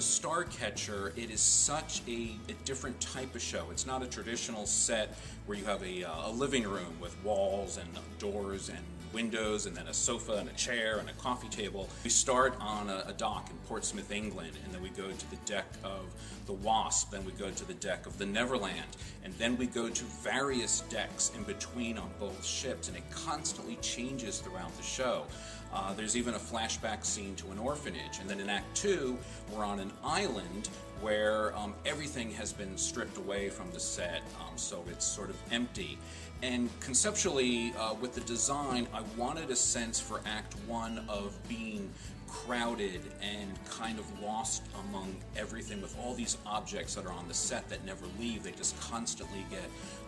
the Starcatcher, it is such a different type of show. It's not a traditional set where you have a living room with walls and doors and windows and then a sofa and a chair and a coffee table. We start on a dock in Portsmouth, England, and then we go to the deck of the Wasp, then we go to the deck of the Neverland, and then we go to various decks in between on both ships, and it constantly changes throughout the show. There's even a flashback scene to an orphanage, and then in Act 2 we're on an island where everything has been stripped away from the set, so it's sort of empty. And conceptually, with the design, I wanted a sense for Act 1 of being crowded and kind of lost among everything, with all these objects that are on the set that never leave. They just constantly get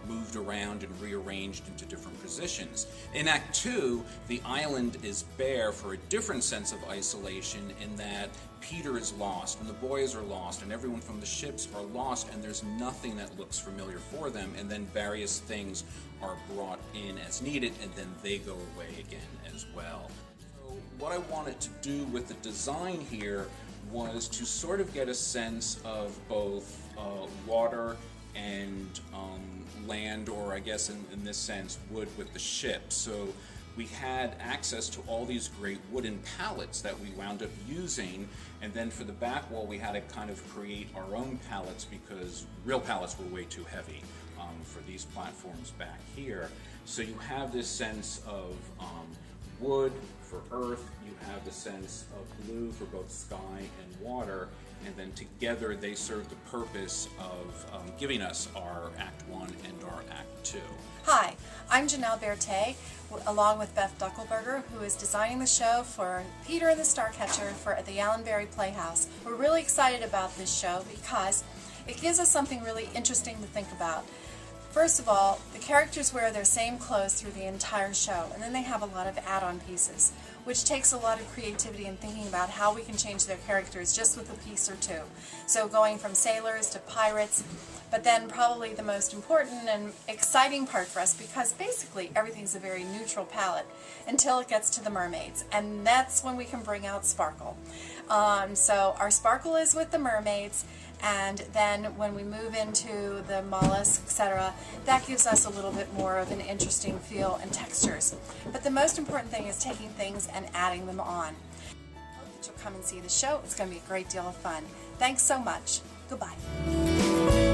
moved around and rearranged into different positions. In Act 2, the island is bare for a different sense of isolation, in that Peter is lost and the boys are lost and everyone from the ships are lost, and there's nothing that looks familiar for them, and then various things are brought in as needed and then they go away again as well. So what I wanted to do with the design here was to sort of get a sense of both water and land, or I guess in this sense wood with the ship. So we had access to all these great wooden pallets that we wound up using, and then for the back wall we had to kind of create our own pallets because real pallets were way too heavy for these platforms back here. So you have this sense of wood for earth, you have the sense of blue for both sky and water, and then together they serve the purpose of giving us our Act 1 and our Act 2. Hi, I'm Janelle Berthet, along with Beth Duckelberger, who is designing the show for Peter and the Starcatcher for the Allenberry Playhouse. We're really excited about this show because it gives us something really interesting to think about. First of all, the characters wear their same clothes through the entire show, and then they have a lot of add-on pieces, which takes a lot of creativity in thinking about how we can change their characters just with a piece or two. So going from sailors to pirates, but then probably the most important and exciting part for us, because basically everything's a very neutral palette until it gets to the mermaids, and that's when we can bring out sparkle. So our sparkle is with the mermaids, and then when we move into the mollusks, etc., that gives us a little bit more of an interesting feel and textures. But the most important thing is taking things and adding them on. I hope that you'll come and see the show. It's going to be a great deal of fun. Thanks so much. Goodbye.